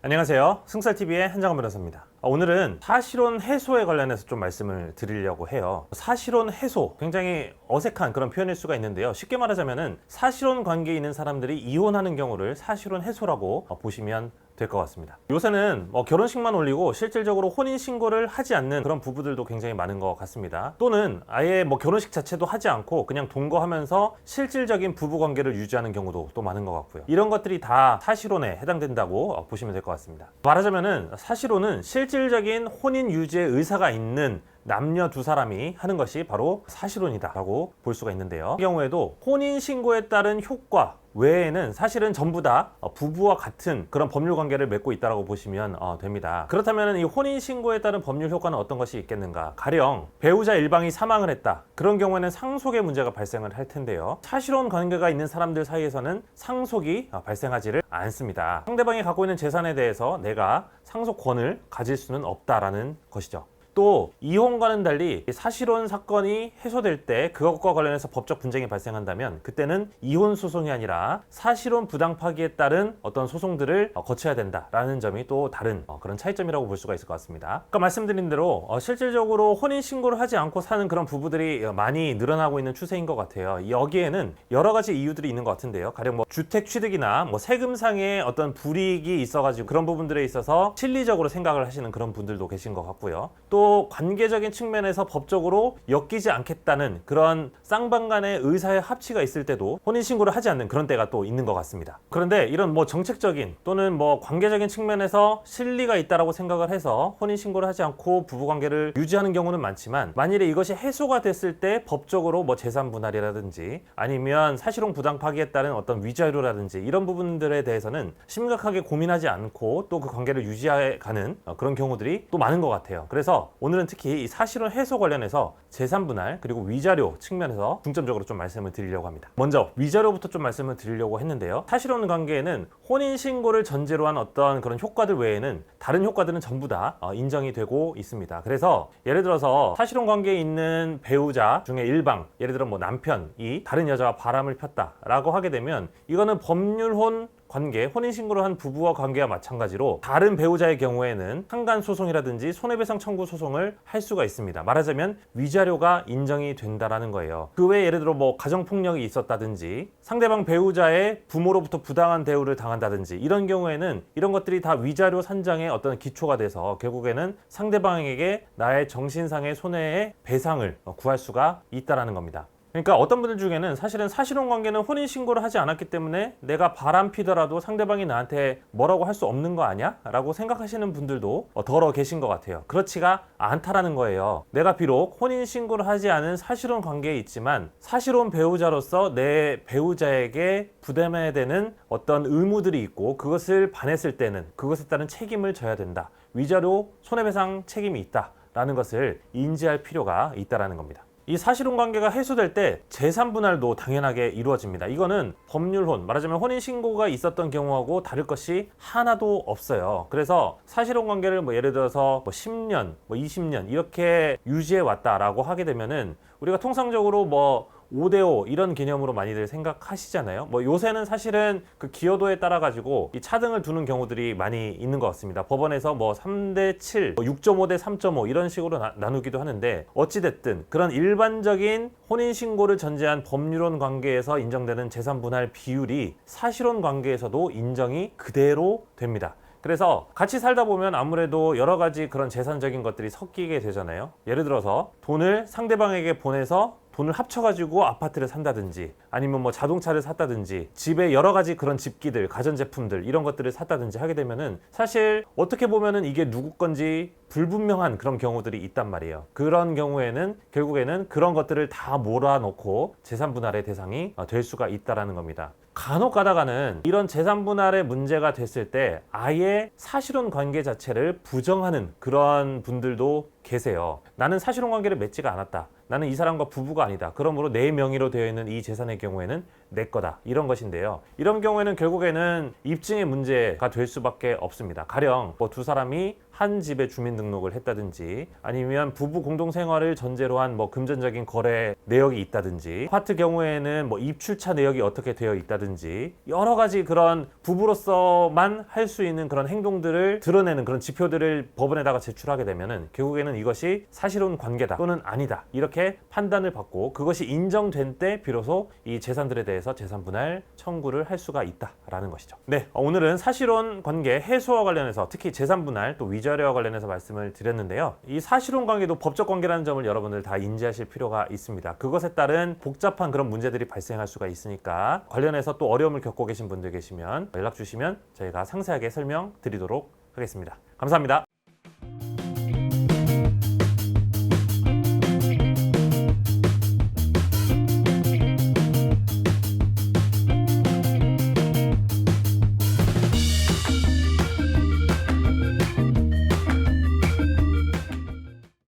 안녕하세요. 승설TV의 한정원 변호사입니다. 오늘은 사실혼 해소에 관련해서 좀 말씀을 드리려고 해요. 사실혼 해소, 굉장히 어색한 그런 표현일 수가 있는데요. 쉽게 말하자면은 사실혼 관계에 있는 사람들이 이혼하는 경우를 사실혼 해소라고 보시면 될 것 같습니다. 요새는 결혼식만 올리고 실질적으로 혼인신고를 하지 않는 그런 부부들도 굉장히 많은 것 같습니다. 또는 아예 결혼식 자체도 하지 않고 그냥 동거하면서 실질적인 부부관계를 유지하는 경우도 또 많은 것 같고요. 이런 것들이 다 사실혼에 해당된다고 보시면 될 것 같습니다. 말하자면은 사실혼은 실질적인 혼인 유지의 의사가 있는 남녀 두 사람이 하는 것이 바로 사실혼이다 라고 볼 수가 있는데요. 이 경우에도 혼인신고에 따른 효과 외에는 사실은 전부 다 부부와 같은 그런 법률 관계를 맺고 있다고 보시면 됩니다. 그렇다면 이 혼인신고에 따른 법률 효과는 어떤 것이 있겠는가? 가령 배우자 일방이 사망을 했다. 그런 경우에는 상속의 문제가 발생을 할 텐데요. 사실혼 관계가 있는 사람들 사이에서는 상속이 발생하지를 않습니다. 상대방이 갖고 있는 재산에 대해서 내가 상속권을 가질 수는 없다라는 것이죠. 또 이혼과는 달리 사실혼 사건이 해소될 때 그것과 관련해서 법적 분쟁이 발생한다면 그때는 이혼 소송이 아니라 사실혼 부당 파기에 따른 어떤 소송들을 거쳐야 된다라는 점이 또 다른 그런 차이점이라고 볼 수가 있을 것 같습니다. 아까 말씀드린 대로 실질적으로 혼인 신고를 하지 않고 사는 그런 부부들이 많이 늘어나고 있는 추세인 것 같아요. 여기에는 여러 가지 이유들이 있는 것 같은데요. 가령 주택 취득이나 세금상의 어떤 불이익이 있어가지고 그런 부분들에 있어서 실리적으로 생각을 하시는 그런 분들도 계신 것 같고요. 또 관계적인 측면에서 법적으로 엮이지 않겠다는 그런 쌍방간의 의사의 합치가 있을 때도 혼인신고를 하지 않는 그런 때가 또 있는 것 같습니다. 그런데 이런 정책적인 또는 관계적인 측면에서 실리가 있다라고 생각을 해서 혼인신고를 하지 않고 부부관계를 유지하는 경우는 많지만 만일에 이것이 해소가 됐을 때 법적으로 재산 분할이라든지 아니면 사실혼 부당 파기에 따른 어떤 위자료라든지 이런 부분들에 대해서는 심각하게 고민하지 않고 또 그 관계를 유지해가는 그런 경우들이 또 많은 것 같아요. 그래서 오늘은 특히 이 사실혼 해소 관련해서 재산 분할 그리고 위자료 측면에서 중점적으로 좀 말씀을 드리려고 합니다. 먼저 위자료부터 좀 말씀을 드리려고 했는데요. 사실혼 관계에는 혼인신고를 전제로 한 어떤 그런 효과들 외에는 다른 효과들은 전부 다 인정이 되고 있습니다. 그래서 예를 들어서 사실혼 관계에 있는 배우자 중에 일방, 예를 들어 남편이 다른 여자와 바람을 폈다라고 하게 되면 이거는 법률혼 관계, 혼인신고를 한 부부와 관계와 마찬가지로 다른 배우자의 경우에는 상간소송이라든지 손해배상 청구 소송을 할 수가 있습니다. 말하자면 위자료가 인정이 된다라는 거예요. 그 외에 예를 들어 가정폭력이 있었다든지 상대방 배우자의 부모로부터 부당한 대우를 당한다든지 이런 경우에는 이런 것들이 다 위자료 산정의 어떤 기초가 돼서 결국에는 상대방에게 나의 정신상의 손해의 배상을 구할 수가 있다라는 겁니다. 그러니까 어떤 분들 중에는 사실은 사실혼 관계는 혼인신고를 하지 않았기 때문에 내가 바람 피더라도 상대방이 나한테 뭐라고 할 수 없는 거 아니야? 라고 생각하시는 분들도 더러 계신 것 같아요. 그렇지가 않다라는 거예요. 내가 비록 혼인신고를 하지 않은 사실혼 관계에 있지만 사실혼 배우자로서 내 배우자에게 부담해야 되는 어떤 의무들이 있고 그것을 반했을 때는 그것에 따른 책임을 져야 된다. 위자료 손해배상 책임이 있다라는 것을 인지할 필요가 있다라는 겁니다. 이 사실혼 관계가 해소될 때 재산 분할도 당연하게 이루어집니다. 이거는 법률혼, 말하자면 혼인신고가 있었던 경우하고 다를 것이 하나도 없어요. 그래서 사실혼 관계를 예를 들어서 10년, 20년 이렇게 유지해 왔다라고 하게 되면은 우리가 통상적으로 5대5 이런 개념으로 많이들 생각하시잖아요. 요새는 사실은 그 기여도에 따라 가지고 이 차등을 두는 경우들이 많이 있는 것 같습니다. 법원에서 3대7, 6.5대 3.5 이런 식으로 나누기도 하는데 어찌됐든 그런 일반적인 혼인신고를 전제한 법률혼 관계에서 인정되는 재산분할 비율이 사실혼 관계에서도 인정이 그대로 됩니다. 그래서 같이 살다 보면 아무래도 여러 가지 그런 재산적인 것들이 섞이게 되잖아요. 예를 들어서 돈을 상대방에게 보내서 돈을 합쳐가지고 아파트를 산다든지 아니면 자동차를 샀다든지 집에 여러 가지 그런 집기들, 가전제품들 이런 것들을 샀다든지 하게 되면은 사실 어떻게 보면은 이게 누구 건지 불분명한 그런 경우들이 있단 말이에요. 그런 경우에는 결국에는 그런 것들을 다 몰아놓고 재산분할의 대상이 될 수가 있다라는 겁니다. 간혹 가다가는 이런 재산분할의 문제가 됐을 때 아예 사실혼 관계 자체를 부정하는 그런 분들도 계세요. 나는 사실혼 관계를 맺지가 않았다. 나는 이 사람과 부부가 아니다. 그러므로 내 명의로 되어 있는 이 재산의 경우에는 내 거다. 이런 것인데요. 이런 경우에는 결국에는 입증의 문제가 될 수밖에 없습니다. 가령 뭐 두 사람이 한 집에 주민등록을 했다든지 아니면 부부 공동생활을 전제로 한 뭐 금전적인 거래 내역이 있다든지 아파트 경우에는 뭐 입출차 내역이 어떻게 되어 있다든지 여러 가지 그런 부부로서만 할 수 있는 그런 행동들을 드러내는 그런 지표들을 법원에다가 제출하게 되면은 결국에는 이것이 사실혼 관계다 또는 아니다 이렇게 판단을 받고 그것이 인정된 때 비로소 이 재산들에 대해서 재산분할 청구를 할 수가 있다라는 것이죠. 네, 오늘은 사실혼 관계 해소와 관련해서 특히 재산분할 또 위자료와 관련해서 말씀을 드렸는데요. 이 사실혼 관계도 법적 관계라는 점을 여러분들 다 인지하실 필요가 있습니다. 그것에 따른 복잡한 그런 문제들이 발생할 수가 있으니까 관련해서 또 어려움을 겪고 계신 분들 계시면 연락 주시면 저희가 상세하게 설명드리도록 하겠습니다. 감사합니다.